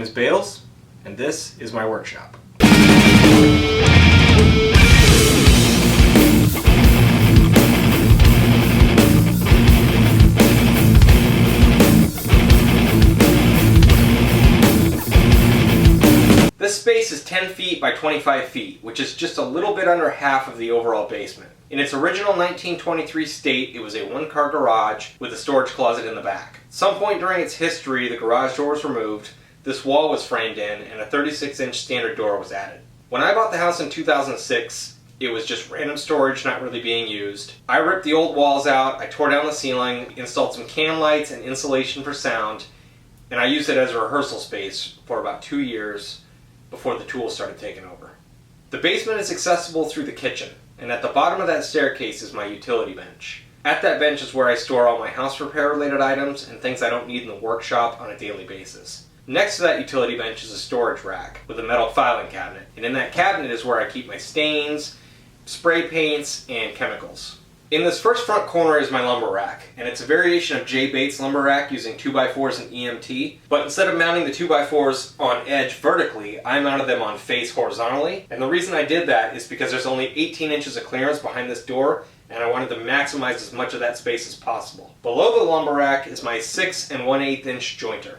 is Bales, and this is my workshop. This space is 10 feet by 25 feet, which is just a little bit under half of the overall basement. In its original 1923 state, it was a one-car garage with a storage closet in the back. At some point during its history, the garage door was removed, this wall was framed in, and a 36-inch standard door was added. When I bought the house in 2006, it was just random storage not really being used. I ripped the old walls out, I tore down the ceiling, installed some can lights and insulation for sound, and I used it as a rehearsal space for about 2 years before the tools started taking over. The basement is accessible through the kitchen, and at the bottom of that staircase is my utility bench. At that bench is where I store all my house repair related items and things I don't need in the workshop on a daily basis. Next to that utility bench is a storage rack with a metal filing cabinet, and in that cabinet is where I keep my stains, spray paints, and chemicals. In this first front corner is my lumber rack, and it's a variation of J. Bates lumber rack using 2x4s and EMT, but instead of mounting the 2x4s on edge vertically, I mounted them on face horizontally, and the reason I did that is because there's only 18 inches of clearance behind this door, and I wanted to maximize as much of that space as possible. Below the lumber rack is my 6 1/8 inch jointer.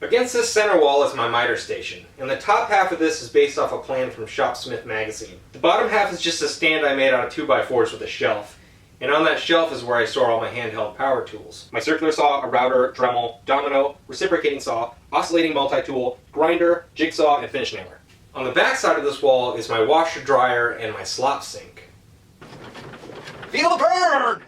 Against this center wall is my miter station, and the top half of this is based off a plan from Shopsmith magazine. The bottom half is just a stand I made out of 2x4s with a shelf. And on that shelf is where I store all my handheld power tools. My circular saw, a router, Dremel, domino, reciprocating saw, oscillating multi-tool, grinder, jigsaw, and finish nailer. On the back side of this wall is my washer dryer and my slop sink. Feel the burn!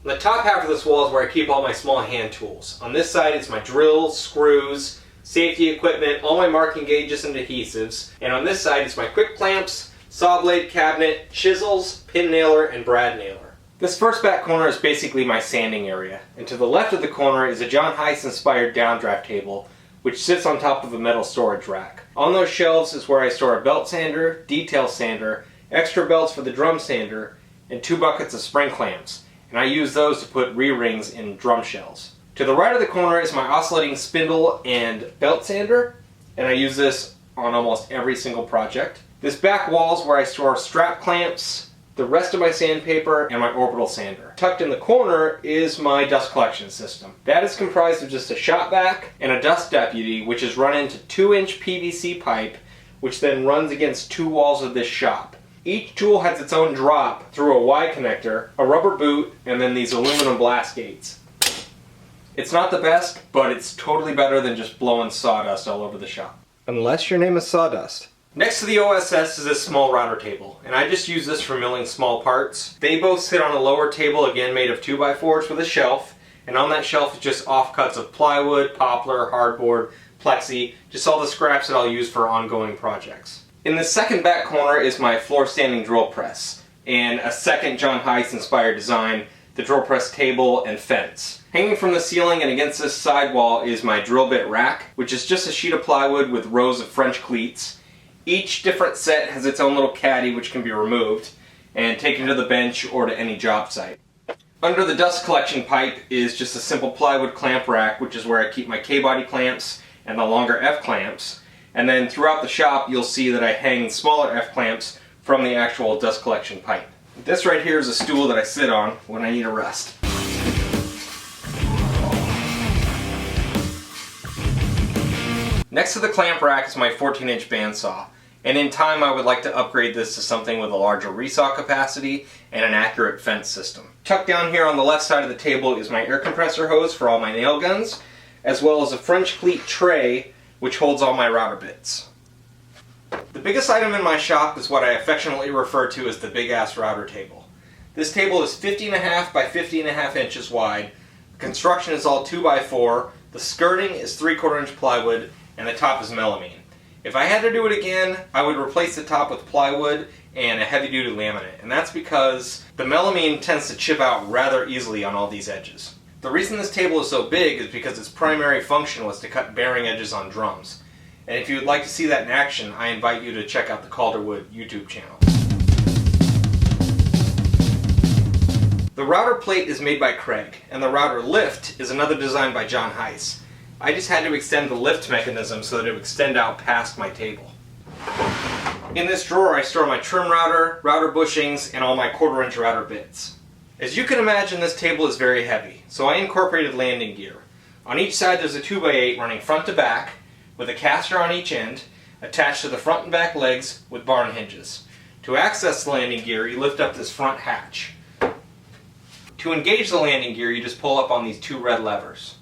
On the top half of this wall is where I keep all my small hand tools. On this side is my drills, screws, safety equipment, all my marking gauges and adhesives. And on this side is my quick clamps, saw blade cabinet, chisels, pin nailer, and brad nailer. This first back corner is basically my sanding area, and to the left of the corner is a John Heiss inspired downdraft table, which sits on top of a metal storage rack. On those shelves is where I store a belt sander, detail sander, extra belts for the drum sander, and 2 buckets of spring clamps, and I use those to put re-rings in drum shells. To the right of the corner is my oscillating spindle and belt sander, and I use this on almost every single project. This back wall is where I store strap clamps, the rest of my sandpaper, and my orbital sander. Tucked in the corner is my dust collection system. That is comprised of just a shop vac and a dust deputy, which is run into 2-inch PVC pipe, which then runs against 2 walls of this shop. Each tool has its own drop through a Y connector, a rubber boot, and then these aluminum blast gates. It's not the best, but it's totally better than just blowing sawdust all over the shop. Unless your name is Sawdust. Next to the OSS is a small router table, and I just use this for milling small parts. They both sit on a lower table, again made of 2x4s with a shelf, and on that shelf is just offcuts of plywood, poplar, hardboard, plexi, just all the scraps that I'll use for ongoing projects. In the second back corner is my floor standing drill press, and a second John Heiss inspired design, the drill press table and fence. Hanging from the ceiling and against this side wall is my drill bit rack, which is just a sheet of plywood with rows of French cleats. Each different set has its own little caddy which can be removed and taken to the bench or to any job site. Under the dust collection pipe is just a simple plywood clamp rack, which is where I keep my K-body clamps and the longer F-clamps. And then throughout the shop you'll see that I hang smaller F-clamps from the actual dust collection pipe. This right here is a stool that I sit on when I need a rest. Next to the clamp rack is my 14-inch bandsaw, and in time I would like to upgrade this to something with a larger resaw capacity and an accurate fence system. Tucked down here on the left side of the table is my air compressor hose for all my nail guns, as well as a French cleat tray which holds all my router bits. The biggest item in my shop is what I affectionately refer to as the big ass router table. This table is 50.5 by 50.5 inches wide, the construction is all 2x4, the skirting is 3/4 inch plywood, and the top is melamine. If I had to do it again, I would replace the top with plywood and a heavy duty laminate, and that's because the melamine tends to chip out rather easily on all these edges. The reason this table is so big is because its primary function was to cut bearing edges on drums. And if you would like to see that in action, I invite you to check out the Calderwood YouTube channel. The router plate is made by Craig, and the router lift is another design by John Heiss. I just had to extend the lift mechanism so that it would extend out past my table. In this drawer I store my trim router, router bushings, and all my 1/4" router bits. As you can imagine, this table is very heavy, so I incorporated landing gear. On each side there's a 2x8 running front to back, with a caster on each end, attached to the front and back legs with barn hinges. To access the landing gear, you lift up this front hatch. To engage the landing gear, you just pull up on these 2 red levers.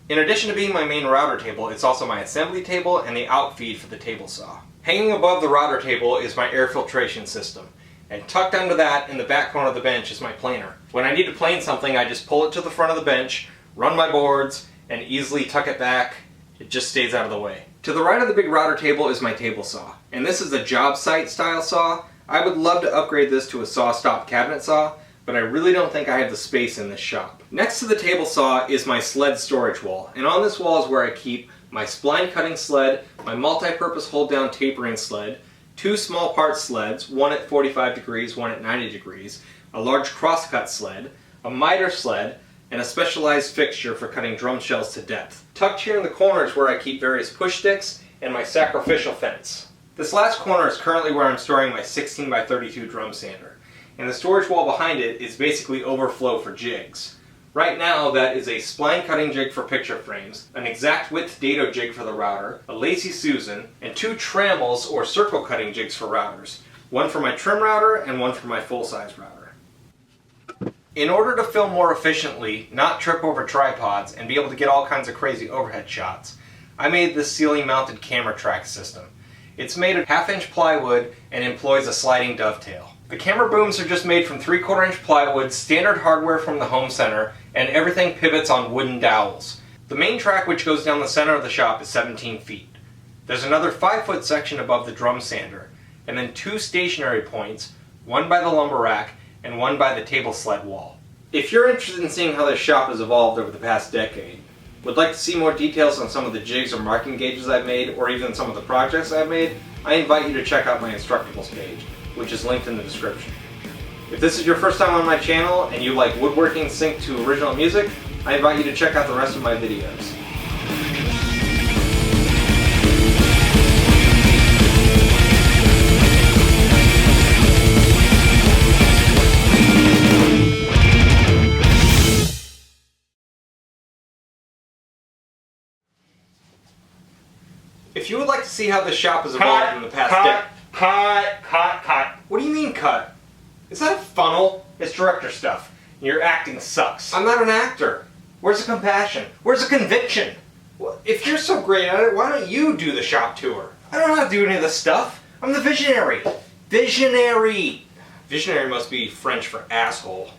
In addition to being my main router table, it's also my assembly table and the outfeed for the table saw. Hanging above the router table is my air filtration system, and tucked under that in the back corner of the bench is my planer. When I need to plane something, I just pull it to the front of the bench, run my boards, and easily tuck it back. It just stays out of the way. To the right of the big router table is my table saw, and this is a job site style saw. I would love to upgrade this to a saw stop cabinet saw, but I really don't think I have the space in this shop. Next to the table saw is my sled storage wall, and on this wall is where I keep my spline cutting sled, my multi-purpose hold down tapering sled, 2 small part sleds, one at 45 degrees, one at 90 degrees, a large crosscut sled, a miter sled, and a specialized fixture for cutting drum shells to depth. Tucked here in the corner is where I keep various push sticks and my sacrificial fence. This last corner is currently where I'm storing my 16x32 drum sander, and the storage wall behind it is basically overflow for jigs. Right now that is a spline cutting jig for picture frames, an exact width dado jig for the router, a Lazy Susan, and 2 trammels or circle cutting jigs for routers. One for my trim router and one for my full-size router. In order to film more efficiently, not trip over tripods, and be able to get all kinds of crazy overhead shots, I made this ceiling mounted camera track system. It's made of 1/2" plywood and employs a sliding dovetail. The camera booms are just made from 3/4" plywood, standard hardware from the home center, and everything pivots on wooden dowels. The main track, which goes down the center of the shop, is 17 feet. There's another 5-foot section above the drum sander, and then 2 stationary points, one by the lumber rack and one by the table sled wall. If you're interested in seeing how this shop has evolved over the past decade, would like to see more details on some of the jigs or marking gauges I've made, or even some of the projects I've made, I invite you to check out my Instructables page, which is linked in the description. If this is your first time on my channel and you like woodworking synced to original music, I invite you to check out the rest of my videos. If you would like to see how this shop has evolved in the past Cut. What do you mean cut? Is that a funnel? It's director stuff. Your acting sucks. I'm not an actor. Where's the compassion? Where's the conviction? Well, if you're so great at it, why don't you do the shop tour? I don't know how to do any of this stuff. I'm the visionary. Visionary! Visionary must be French for asshole.